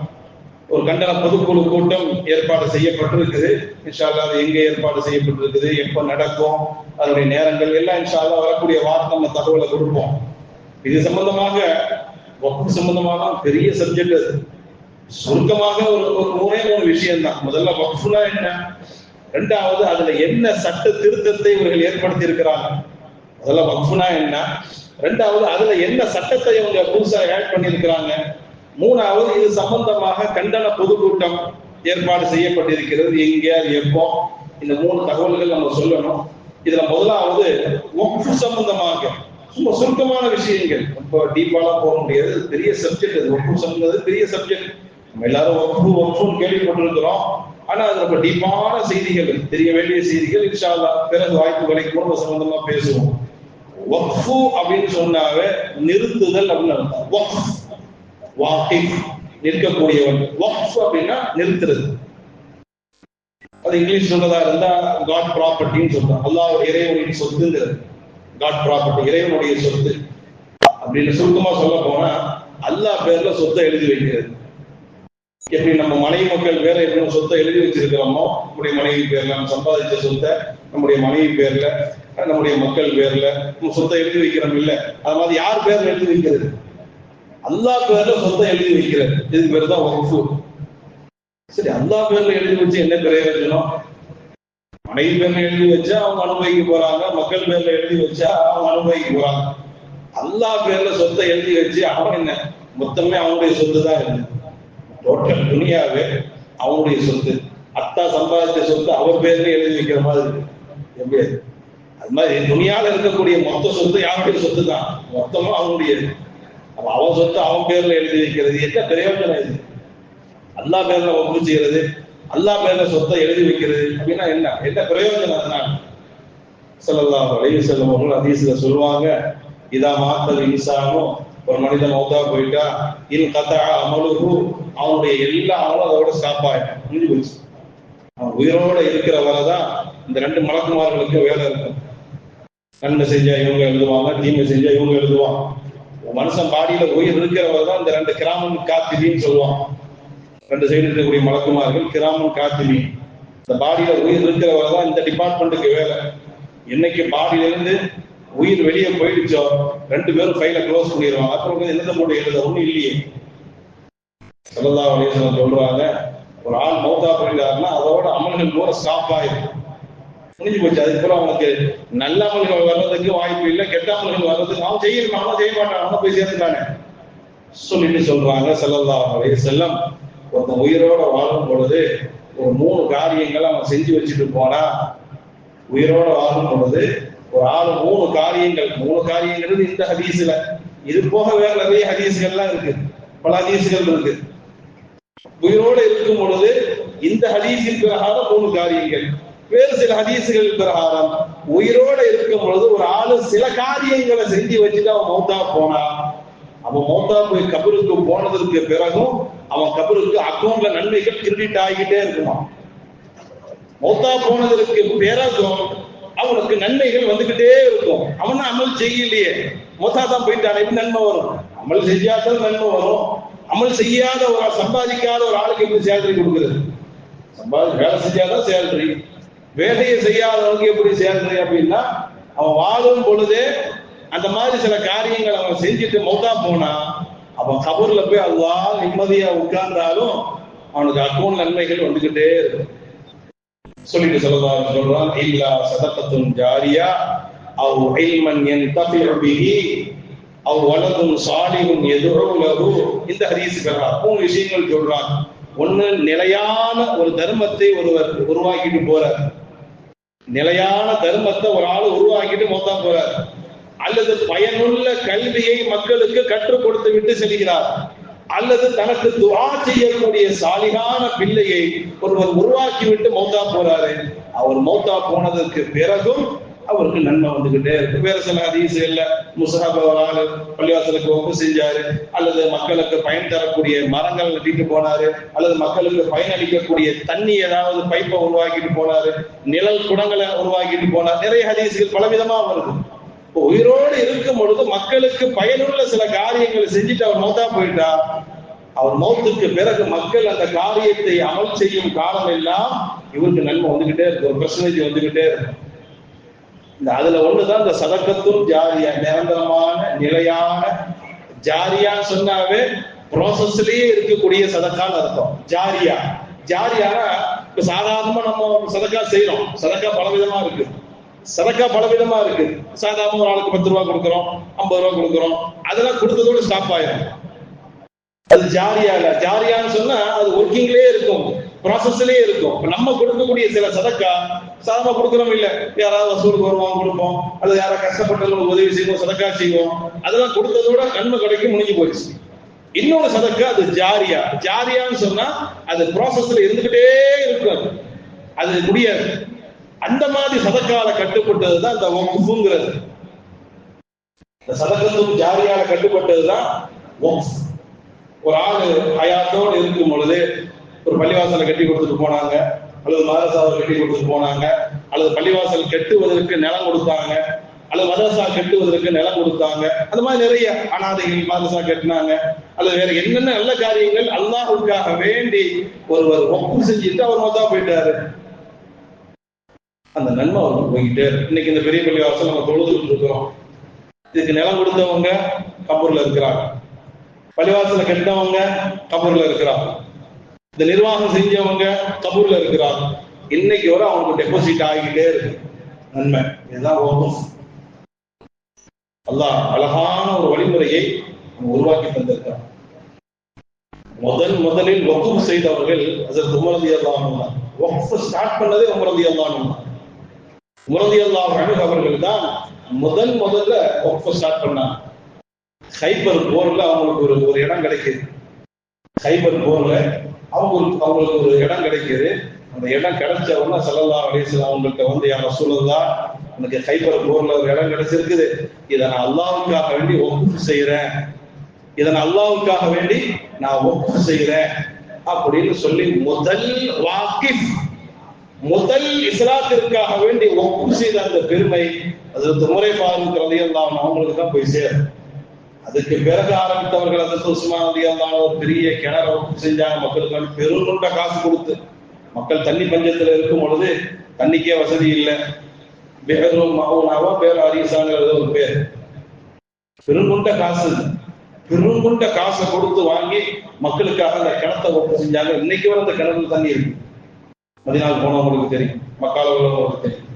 ஒரு கண்டன பொதுக்குழு கூட்டம் ஏற்பாடு செய்யப்பட்டிருக்குது. இன்ஷா அல்லாஹ் அது எங்கே ஏற்பாடு செய்யப்பட்டிருக்குது, எப்போ நடக்கும், அதனுடைய நேரங்கள் எல்லாம் இன்ஷா அல்லாஹ் வரக்கூடிய வாரம் நம்ம தகவலை கொடுப்போம். இது சம்பந்தமாக வக்ஃப் சம்பந்தமாக பெரிய சப்ஜெக்ட். அது சுருக்கமாக ஒரு 3 விஷயம் தான். முதல்ல வக்ஃப்னா என்ன, இரண்டாவது அதுல என்ன சட்ட திருத்தத்தை இவர்கள் ஏற்படுத்தி இருக்கிறாங்க. முதல்ல வக்ஃப்னா என்ன, இரண்டாவது அதுல என்ன சட்டத்தை அவங்க புதுசா ஆட் பண்ணி இருக்கிறாங்க, மூணாவது இது சம்பந்தமாக கண்டன பொதுக்கூட்டம் ஏற்பாடு செய்யப்பட்டிருக்கிறது, எங்கே, எப்போ, இந்த 3 தகவல்கள் நம்ம சொல்லணும். இதுல முதலாவது வக்ஃப் சம்பந்தமாக சும்மா சுருக்கமான விஷயங்கள். இப்போ டீப்பாலாம் போக முடியாது, பெரிய சப்ஜெக்ட். அது வக்ஃப் சம்பந்தது பெரிய சப்ஜெக்ட். நம்ம எல்லாரும் வக்ஃப்னு கேள்விப்பட்டிருக்கிறோம். ஆனா அது ரொம்ப டீப்பான செய்திகள், தெரிய வேண்டிய செய்திகள். இன்ஷா அல்லாஹ் பிறகு வாய்ப்பு கிடைக்கும் சம்பந்தமா பேசுவோம். வக்ஃப் அப்படின்னு சொன்னாவே நிறுத்துதல் அப்படின்னு அர்த்தம். வக்ஃப் வாகிப், நிற்கக்கூடியவன். வக்ஃப் அப்படின்னா நிறுத்துறது. அது இங்கிலீஷ் சொல்றதா இருந்தா காட் ப்ராப்பர்ட்டின்னு சொல்றோம். அல்லாஹ் இறைவனின் சொத்துங்கிறது காட் ப்ராப்பர்ட்டி, இறைவனுடைய சொத்து அப்படின்னு சுருக்கமா சொல்ல போனா அல்லாஹ் பேர்ல சொத்தை எழுதி வைக்கிறது. எப்படி நம்ம மனைவி மக்கள் வேற எப்படி சொத்தை எழுதி வச்சிருக்கிறோமோ, நம்முடைய மனைவி பேர்ல நம்ம சம்பாதிச்ச சொத்தை நம்முடைய மனைவி பேர்ல, நம்முடைய மக்கள் பேர்ல நம்ம சொத்தை எழுதி வைக்கிறோம் இல்ல, அது மாதிரி யார் பேர்ல எழுதி வைக்கிறது? அல்லாஹ் பேர்ல சொத்தை எழுதி வைக்கிறது. இதுக்கு பேர் தான் வக்ஃப். சரி, அல்லாஹ் பேர்ல எழுதி வச்சு என்ன பிரயோஜனம்? மனைவி பேர்ல எழுதி வச்சா அவங்க அனுபவிக்க போறாங்க, மக்கள் பேர்ல எழுதி வச்சா அவங்க அனுபவிக்க போறாங்க. அல்லாஹ் பேர்ல சொத்தை எழுதி வச்சு அவன் என்ன மொத்தமே அவனுடைய சொத்து தான் இருக்கு. டோட்டல் துனியாவே அவனுடைய சொத்து. அத்தா சம்பாதித்த சொத்து அவர் பேர்ல எழுதி வைக்கிற மாதிரி இருக்கு. எப்படி அது மாதிரி துனியால இருக்கக்கூடிய மொத்த சொத்து யாருடைய சொத்து தான், மொத்தமும் அவனுடைய. அப்ப அவன் சொத்து அவன் பேர்ல எழுதி வைக்கிறது என்ன பிரயோஜனம்? இது அல்லாஹ் பேர்ல ஒப்பு செய்யறது, அல்லாஹ் பேர்ல சொத்தை எழுதி வைக்கிறது அப்படின்னா என்ன என்ன பிரயோஜனம்? அதனால ஸல்லல்லாஹு அலைஹி வஸல்லம் அவர்கள் ஹதீஸ்ல சொல்லுவாங்க, இதா மாத்தல் இன்சானோ, ஒரு மனிதன் மௌத்தா போயிட்டா, இன் கதா அமலுஹு, அவனுடைய எல்லா அமலும் அதோட ஸ்டாப் ஆயிடும், முடிஞ்சு போச்சு. அவன் உயிரோட இருக்கிற வரதான் இந்த ரெண்டு மலக்குமார்களுக்கு வேலை இருக்கும். நன்மை செஞ்சா இவங்க எழுதுவாங்க, தீமை செஞ்சா இவங்க எழுதுவாங்க. மனுஷன் பாடியில உயிர் இருக்கிறவர் தான் இந்த ரெண்டு கிராமம் காத்திரின்னு சொல்லுவான். ரெண்டு சைடு இருக்கக்கூடிய மலக்குமார்கள் கிராமம் காத்திரி. இந்த பாடியில உயிர் இருக்கிறவர் தான் இந்த டிபார்ட்மெண்ட்டுக்கு வேலை. என்னைக்கு பாடியில இருந்து உயிர் வெளியே போயிடுச்சோ ரெண்டு பேரும் ஃபைலை க்ளோஸ் பண்ணிடுவாங்க. அப்புறம் என்னத்தை போட்டு எழுத ஒண்ணும் இல்லையே. ஸல்லல்லாஹு அலைஹி வஸல்லம் சொல்றாங்க, ஒரு ஆள் மௌத்தா போயிட்டாருன்னா அதோட அமல்கள் பூரா ஸ்டாப் ஆயிடும், முடிஞ்சு போச்சு. அதுக்கப்புறம் அவனுக்கு நல்ல அமல்கள் வர்றதுக்கு வாய்ப்பு இல்லை, கெட்ட அமல்கள் வர்றதுக்கு அவன் செய்யணும், அவன் செய்ய மாட்டான், அவனை போய் சேர்ந்துட்டானே சொல்லிட்டு சொல்றாங்க ஸல்லல்லாஹு அலைஹி வஸல்லம், ஒருத்தன் உயிரோட வாழும் பொழுது ஒரு 3 காரியங்களை அவன் செஞ்சு வச்சுட்டு போனா, உயிரோட வாழும் பொழுது ஒரு ஆளு 3 காரியங்கள் இந்த ஹதீஸ்ல, இது போக வேற நிறைய ஹதீஸ்கள்லாம் இருக்கு, பல ஹதீஸ்கள் இருக்கு. உயிரோட இருக்கும் பொழுது இந்த ஹதீஸின் பிரகாரம் 3 காரியங்கள், வேறு சில ஹதீஸ்கள் பிரகாரம் உயிரோட இருக்கும் பொழுது ஒரு ஆளு சில காரியங்களை செஞ்சு வச்சுட்டு அவன் மௌத்தா போனா, அவன் மௌத்தா போய் கபருக்கு போனதற்கு பிறகும் அவன் கபருக்கு அக்கௌண்ட்ல நன்மைகள் கிரெடிட் ஆகிக்கிட்டே இருக்குமா. மௌத்தா போனதற்கு பிறகும் அவனுக்கு நன்மைகள் வந்துகிட்டே இருக்கும். அவன் அமல் செய்யலையே, மௌத்தா தான் போயிட்டான், எப்படி நன்மை வரும்? அமல் செஞ்சாதான் நன்மை வரும். அமல் செய்யாத ஒரு சம்பாதிக்காத ஒரு ஆளுக்கு எப்படி சேலரி கொடுக்குறது? வேலை செஞ்சாதான் சேலரி, வேலையை செய்யாதவனுக்கு எப்படி சேலரி? அப்படின்னா அவன் வாழும் பொழுதே அந்த மாதிரி சில காரியங்கள் அவன் செஞ்சுட்டு மௌத்தா போனா, அவன் கபூர்ல போய் அல்லாஹ் நிம்மதியா உட்கார்ந்தாலும் அவனுக்கு அக்கௌண்ட் நன்மைகள் வந்துகிட்டே இருக்கும். சொல்லிட்டு சொல்றான், இல்லா சதகத்துன் ஜாரியா அவ் இல்மன் யன்தஃபிஉ பிஹி அவ் வலதுன் சாலிஹுன் யதுஉ லஹு. இந்த ஹதீஸ்ல 3 விஷயங்கள் சொல்றான். ஒண்ணு, நிலையான ஒரு தர்மத்தை ஒருவர் உருவாக்கிட்டு போறார். நிலையான தர்மத்தை ஒரு ஆள் உருவாக்கிட்டு மௌத்தா போறார். அல்லது பயனுள்ள கல்வியை மக்களுக்கு கற்றுக் கொடுத்து விட்டு செல்கிறார். அல்லது தனக்கு துஆ செய்யக்கூடிய சாலிகான பிள்ளையை ஒருவர் உருவாக்கி விட்டு மௌத்தா போறாரு. அவர் மௌத்தா போனதற்கு பிறகும் அவருக்கு நன்மை வந்துகிட்டே இருக்கு. வேற சில ஹதீஸ்கள்ல முஸ்ஹப் அவரால் பள்ளிவாசலுக்கு ஒப்பு செஞ்சாரு, அல்லது மக்களுக்கு பயன் தரக்கூடிய மரங்கள் நட்டிட்டு போனாரு, அல்லது மக்களுக்கு பயனளிக்கக்கூடிய தண்ணி ஏதாவது பைப்பை உருவாக்கிட்டு போனாரு, நிழல் குடங்களை உருவாக்கிட்டு போனார். நிறைய ஹதீஸ்கள் பலவிதமா வருது. உயிரோடு இருக்கும் பொழுது மக்களுக்கு பயனுள்ள சில காரியங்களை செஞ்சுட்டு அவர் மௌத்தா போயிட்டா, அவர் மௌத்துக்கு பிறகு மக்கள் அந்த காரியத்தை அமல் செய்யும் காலம் எல்லாம் இவருக்கு நன்மை வந்துகிட்டே இருக்கு, ஒரு பெர்சன்டேஜ் வந்துகிட்டே இருக்கு. அதுல ஒண்ணுதான் இந்த சதக்கத்தும் ஜாரியா, நிரந்தரமான நிலையான. ஜாரியான்னு சொன்னாவே ப்ராசஸ்லயே இருக்கக்கூடிய சதக்கான்னு அர்த்தம். ஜாரியானா இப்ப சாதாரணமா நம்ம சதக்கா செய்யறோம், சதக்கா பலவிதமா இருக்கு. சாதாரண ஒரு ஆளுக்கு 10 ரூபா கொடுக்குறோம், 50 ரூபா கொடுக்குறோம், அதெல்லாம் கொடுத்ததோடு ஸ்டாப் ஆயிடும். அது ஜாரியா இல்ல. ஜாரியான்னு சொன்னா அது ஒர்க்கிங்லயே இருக்கும், ப்ராசஸ்லயே இருக்கும். நம்ம கொடுக்கக்கூடிய சில சதக்கா சாதாரண கொடுக்குறோம் இல்ல, யாராவது வசூலுக்கு வருவாங்க கொடுப்போம், அல்லது யாராவது கஷ்டப்பட்டவங்களுக்கு உதவி செய்வோம், சதக்கா செய்வோம், அதெல்லாம் கொடுத்ததோட நன்மை கிடைக்கும், முடிஞ்சு போயிடுச்சு. இன்னொரு சதக்கா அது ஜாரியான்னு சொன்னா அது ப்ராசஸ்ல இருந்துகிட்டே இருக்கும், அது முடியாது. அந்த மாதிரி சதக்கால கட்டுப்பட்டதுதான் இந்த வக்ஃப்ங்கிறது. இந்த சதக்கத்தும் ஜாரியால கட்டுப்பட்டதுதான் வக்ஃப். ஒரு ஆளு ஹயாத்தோடு இருக்கும் பொழுது ஒரு பள்ளிவாசலை கட்டி கொடுத்துட்டு போனாங்க, அல்லது மதரசாவை கட்டி கொடுத்துட்டு போனாங்க, அல்லது பள்ளிவாசல் கட்டுவதற்கு நிலம் கொடுத்தாங்க, அல்லது மதரசா கட்டுவதற்கு நிலம் கொடுத்தாங்க. அந்த மாதிரி நிறைய அனாதைகள் மதரசா கட்டினாங்க, அல்லது வேற என்னென்ன நல்ல காரியங்கள் அல்லாஹ்வுக்காக வேண்டி ஒருவர் வக்ஃப் செஞ்சுட்டு அவர் மௌத்தா போயிட்டாரு, அந்த நன்மை அவருக்கு போய்கிட்டே இருக்கு. இன்னைக்கு இந்த பெரிய பள்ளிவாசல் நம்ம தொழுதுட்டு இருக்கிறோம், இதுக்கு நிலம் கொடுத்தவங்க கபூர்ல இருக்கிறாங்க, பள்ளிவாசல கட்டினவங்க கபூர்ல இருக்கிறாங்க, இந்த நிர்வாகம் செஞ்சவங்க கபூர்ல இருக்கிறாங்க. இன்னைக்கு வரை அவங்களுக்கு டெபாசிட் ஆகிக்கிட்டே இருக்கு நன்மை. இதுதான் அல்லாஹ் அழகான ஒரு வழிமுறையை உருவாக்கி தந்திருக்கிறார். முதலில் வக்ஃப் செய்தவர்கள் ஹஜ்ரத் உமர் ரலியல்லாஹு அன்ஹு. வக்ஃப் ஸ்டார்ட் பண்ணதே உமர் ரலியல்லாஹு அன்ஹு. உமர் ரலியல்லாஹு அன்ஹு அவர்கள் தான் முதல்ல வக்ஃப் ஸ்டார்ட் பண்ணாங்க. கைபர் போர்ல அவங்களுக்கு ஒரு இடம் கிடைக்குது. கைபர் போர்ல அவங்களுக்கு ஒரு இடம் கிடைக்குது. அந்த இடம் கிடைச்ச உடனே ஸல்லல்லாஹு அலைஹி வஸல்லம் அவங்கள்ட்ட வந்து, யா ரசூலல்லாஹ், எனக்கு கைபர் போர்ல ஒரு இடம் கிடைச்சிருக்குது, இதை நான் அல்லாஹ்வுக்காக வேண்டி வக்ஃப் செய்யறேன், இதை நான் அல்லாஹ்வுக்காக வேண்டி நான் வக்ஃப் செய்யறேன் அப்படின்னு சொல்லி முதல் இஸ்லாத்திற்காக வேண்டி வக்ஃப் செய்த அந்த பெருமை ஹஜ்ரத் உமர் ஃபாரூக் ரலியல்லாஹு அன்ஹு அவங்களுக்கு தான் போய் சேரும். அதுக்கு பிறகு ஆரம்பித்தவர்கள் ஹஜ்ரத் உஸ்மான் ரலியல்லாஹு அன்ஹு ஒரு பெரிய கிணறு வக்ஃப் செஞ்சாங்க. மக்களுக்கு பெருங்கொண்ட காசு கொடுத்து, மக்கள் தண்ணி பஞ்சத்துல இருக்கும் பொழுது தண்ணிக்கே வசதி இல்லை, பேரும் மகனாவா பேர் அரிசான ஒரு பேர், பெருங்கொண்ட காசை கொடுத்து வாங்கி மக்களுக்காக அந்த கிணத்தை வக்ஃப் செஞ்சாங்க. இன்னைக்கு வர அந்த கிணத்துல தண்ணி இருக்கு. மதீனாவுக்கு போனவங்களுக்கு தெரியும், மக்கால உள்ளவங்களுக்கு தெரியும்.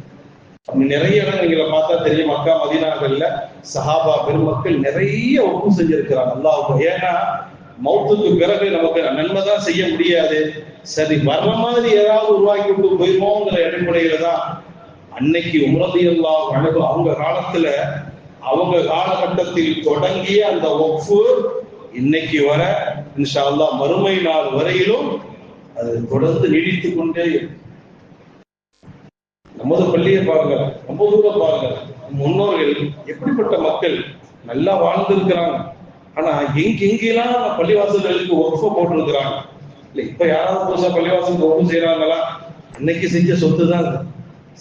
நிறைய இடம் நீங்க பார்த்தா தெரியும். மக்கா மதீனாக்கள்ல சஹாபா பெருமக்கள் நிறைய வக்ஃப் செஞ்சிருக்கிறாங்க அல்லாஹ்வுக்கு. ஏன்னா மௌத்துக்கு பிறகு நமக்கு நன்மைதான் செய்ய முடியாது, சரி வர்ற மாதிரி ஏதாவது உருவாக்கி விட்டு போயிருமோங்கிற அடிப்படையில தான் அன்னைக்கு உமர் ரலியல்லாஹு அன்ஹு அவங்க காலத்துல, அவங்க காலகட்டத்தில் தொடங்கிய அந்த வக்ஃப் இன்னைக்கு வர இன்ஷா அல்லாஹ் மறுமை நாள் வரையிலும் அது தொடர்ந்து நீடித்துக் கொண்டே இருக்கும். நமது பள்ளியை பாருங்க, ரொம்ப தூரம் பாருங்க, முன்னோர்கள் எப்படிப்பட்ட மக்கள் நல்லா வாழ்ந்திருக்கிறாங்க. ஆனா எங்கெங்கெல்லாம் பள்ளிவாசல்களுக்கு வக்ஃப் போட்டிருக்கிறாங்க. இல்ல இப்ப யாராவது புதுசா பள்ளிவாசலுக்கு வக்ஃப் செய்யறாங்களா? அன்னைக்கு செஞ்ச சொத்து தான்.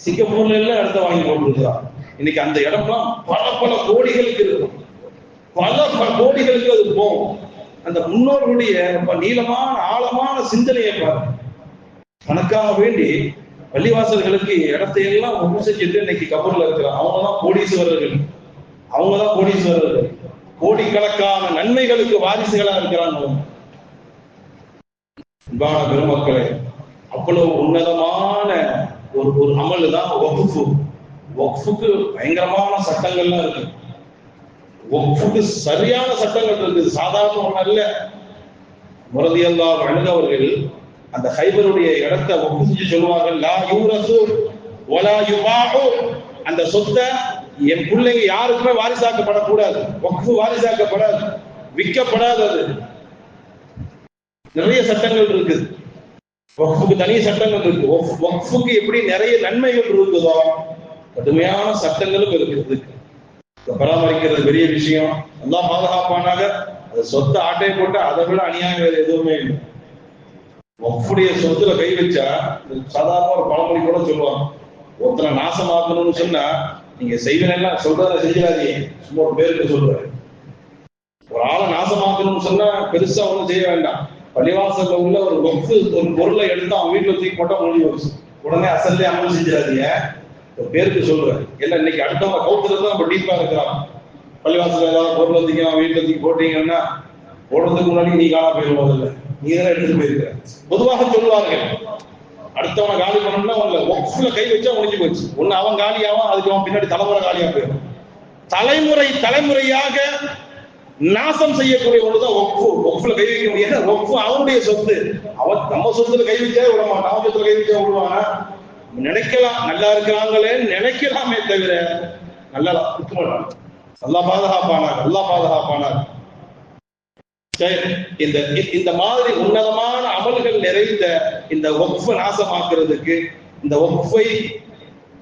சிங்கப்பூர்ல எல்லாம் இடத்த வாங்கி போட்டிருக்கிறாங்க. இன்னைக்கு அந்த இடம்லாம் பல கோடிகளுக்கு இருக்கும், பல கோடிகளுக்கு அது போகும். அந்த முன்னோர்களுடைய நீளமான ஆழமான சிந்தனையை பாருங்க. கணக்காக வேண்டி பள்ளிவாசல்களுக்கு இடத்தையெல்லாம் ஒப்பு செஞ்சுட்டு இன்னைக்கு கபூர்ல இருக்கிறாங்க. அவங்கதான் கோடீஸ்வரர்கள், கோடிக்கணக்கான நன்மைகளுக்கு வாரிசுகளா இருக்கிறாங்க. அன்பான பெருமக்களே, அவ்வளவு உன்னதமான ஒரு அமல் தான் வக்ஃப். வக்ஃபுக்கு பயங்கரமான சட்டங்கள்லாம் இருக்கு. வக்ஃபுக்கு சரியான சட்டங்கள் இருக்குது, சாதாரண ஒண்ணு அல்ல. உமர் ரலியல்லாஹு அன்ஹு அவர்கள் அந்த கைபருடைய இடத்தை வக்ஃப் செஞ்சு சொல்லுவார்கள், லா யூரசு வலா யுபாஉ, அந்த சொத்தை என் பிள்ளைங்க யாருக்குமே வாரிசாக்கப்படக்கூடாது, வக்ஃப் வாரிசாக்கப்படாது, விற்கப்படாது. அது நிறைய சட்டங்கள் இருக்குது. வக்ஃபுக்கு தனி சட்டங்கள் இருக்கு. வக்ஃபுக்கு எப்படி நிறைய நன்மைகள் இருக்குதோ கடுமையான சட்டங்களும் இருக்குது. பராமரிக்கிறது பெரிய விஷயம். எல்லாம் பாதுகாப்பானாக. அது சொத்தை ஆட்டையை போட்டா அதை விட அநியாயம் வேறு எதுவுமே இல்லை. வக்ஃபுடைய சொத்துல கை வச்சா சாதாரண ஒரு பழமொழி கூட சொல்லுவாங்க, ஒருத்தனை நாசமாக்கணும்னு சொன்னா நீங்க செய்வனெல்லாம் சொல்றத செஞ்சிடாதீங்க, சும்மா ஒரு பேருக்கு சொல்றாரு. ஒரு ஆளை நாசமாக்கணும்னு சொன்னா பெருசா ஒண்ணும் செய்ய வேண்டாம். பள்ளிவாசல்ல உள்ள ஒரு வக்ஃப் ஒரு பொருளை எடுத்து அவன் வீட்டுல தூக்கி போட்டா முடிஞ்சு வச்சு உடனே அசல்லே அமல் செஞ்சிடாதீங்க, ஒரு பேருக்கு சொல்றேன். ஏன்னா இன்னைக்கு அடுத்தவங்க கவுத்துறது நம்ம டீப்பா இருக்கிறான். பள்ளிவாசல் ஏதாவது பொருள் வந்தீங்க அவன் வீட்டுல தூக்கி போட்டீங்கன்னா போடுறதுக்கு முன்னாடி நீ காணா போயிடுவதில்லை, நீ தான் எடுத்துட்டு போயிருக்க. பொதுவாக சொல்லுவார்கள், அடுத்தவனை காலி பண்ணணும்னா உங்களை வக்ஃப்ல கை வச்சா முடிஞ்சு போச்சு. ஒண்ணு அவன் காலியாவும், அதுக்கு அவன் பின்னாடி தலைமுறை காலியா போயிடும். தலைமுறையாக நாசம் செய்யக்கூடிய ஒண்ணுதான் வக்ஃப். வக்ஃப்ல கை வைக்க முடியாது. வக்ஃப் அவனுடைய சொத்து. அவன் நம்ம சொத்துல கை வச்சா விட மாட்டான், அவன் சொத்துல கை வச்சா விடுவானா? நினைக்கலாம் நல்லா இருக்கிறாங்களே நினைக்கலாமே தவிர நல்லா இருக்க மாட்டான். நல்லா பாதுகாப்பானார். இந்த மாதிரி உன்னதமான அமல்கள் நிறைந்த இந்த வக்ஃப் நாசமாக்குறதுக்கு, இந்த வக்ஃபை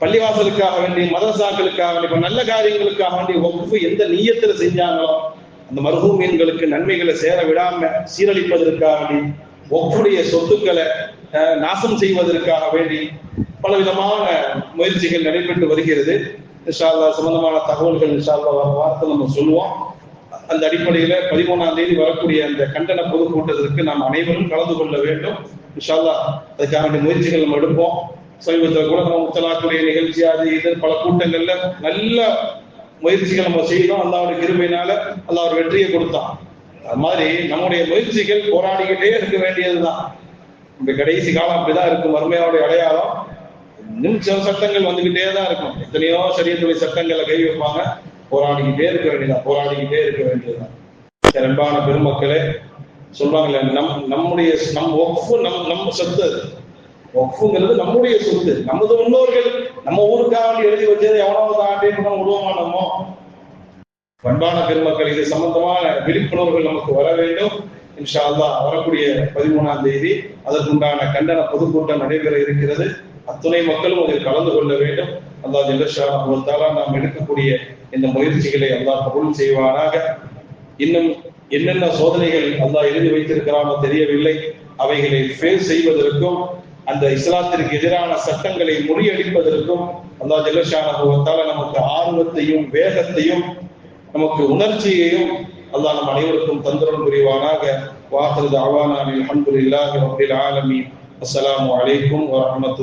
பள்ளிவாசலுக்காக வேண்டி, மதரசாக்களுக்காக வேண்டி, நல்ல காரியங்களுக்காக வேண்டி வக்ஃப் எந்த நிய்யத்துல செஞ்சாங்களோ அந்த மர்ஹூமீன்களுக்கு நன்மைகளை சேர விடாம சீரழிப்பதற்காக வேண்டி, வக்ஃபுடைய சொத்துக்களை நாசம் செய்வதற்காக வேண்டி பலவிதமான முயற்சிகள் நடைபெற்று வருகிறது. இன்ஷா அல்லாஹ் சம்பந்தமான தகவல்கள் இன்ஷா அல்லாஹ் வாரத்தில் நம்ம சொல்லுவோம். அந்த அடிப்படையில 13ஆம் தேதி வரக்கூடிய அந்த கண்டன பொதுக்கூட்டத்திற்கு நாம் அனைவரும் கலந்து கொள்ள வேண்டும். இன்ஷா அல்லாஹ் அதுக்கான முயற்சிகள் நம்ம எடுப்போம். சமீபத்தில் கூட நம்ம முத்தலாக்குடைய நிகழ்ச்சி அது இது பல கூட்டங்கள்ல நல்ல முயற்சிகள் நம்ம செய்யணும். அல்லாஹ்வுடைய கிருபையினால அல்லாஹ் வெற்றியை கொடுத்தான். அது மாதிரி நம்முடைய முயற்சிகள் போராடிக்கிட்டே இருக்க வேண்டியதுதான். இந்த கடைசி காலம் அப்படிதான் இருக்கும். வறுமையோட அடையாளம் இன்னும் சில சட்டங்கள் வந்துகிட்டே தான் இருக்கும். எத்தனையோ ஷரியத்துடைய சட்டங்களை கை வைப்பாங்க. போராடிக்கிட்டே இருக்க வேண்டியதுதான். அன்பான பெருமக்களே, சொல்றாங்களே, நம்ம சொத்து அது. ஒப்புங்கிறது நம்முடைய சொத்து. நமது முன்னோர்கள் நம்ம ஊருக்காக எழுதி வச்சது எவனாவது தாண்டி விடுவோமா? நம்ம அன்பான பெருமக்கள், இது சம்பந்தமான விழிப்புணர்வுகள் நமக்கு வர வேண்டும். இன்ஷா அல்லாஹ் வரக்கூடிய 13ஆம் தேதி அதற்குண்டான கண்டன பொதுக்கூட்டம் நடைபெற இருக்கிறது. அத்துணை மக்களும் அதில் கலந்து கொள்ள வேண்டும். அல்லாஹ் ஜல்ல ஷானஹு வ தஆலா நாம் எடுக்கக்கூடிய இந்த முயற்சிகளை அல்லாஹ் கபூல் செய்வானாக. இன்னும் என்னென்ன சோதனைகள் அல்லாஹ் எழுதி வைத்திருக்கிறானோ தெரியவில்லை. அவைகளை ஃபேஸ் செய்வதற்கும் அந்த இஸ்லாத்திற்கு எதிரான சட்டங்களை முறியடிப்பதற்கும் அல்லாஹ் ஜல்ல ஷானஹு வ தஆலா நமக்கு ஆர்வத்தையும் வேகத்தையும் நமக்கு உணர்ச்சியையும் அல்லாஹ் நம் அனைவருக்கும் தந்தருள் புரிவானாக. வாஹிரு தஅவானா அல்ஹம்துலில்லாஹி ரப்பில் ஆலமீன். அஸ்ஸலாமு அலைக்கும் வ ரஹ்மத்துல்லாஹி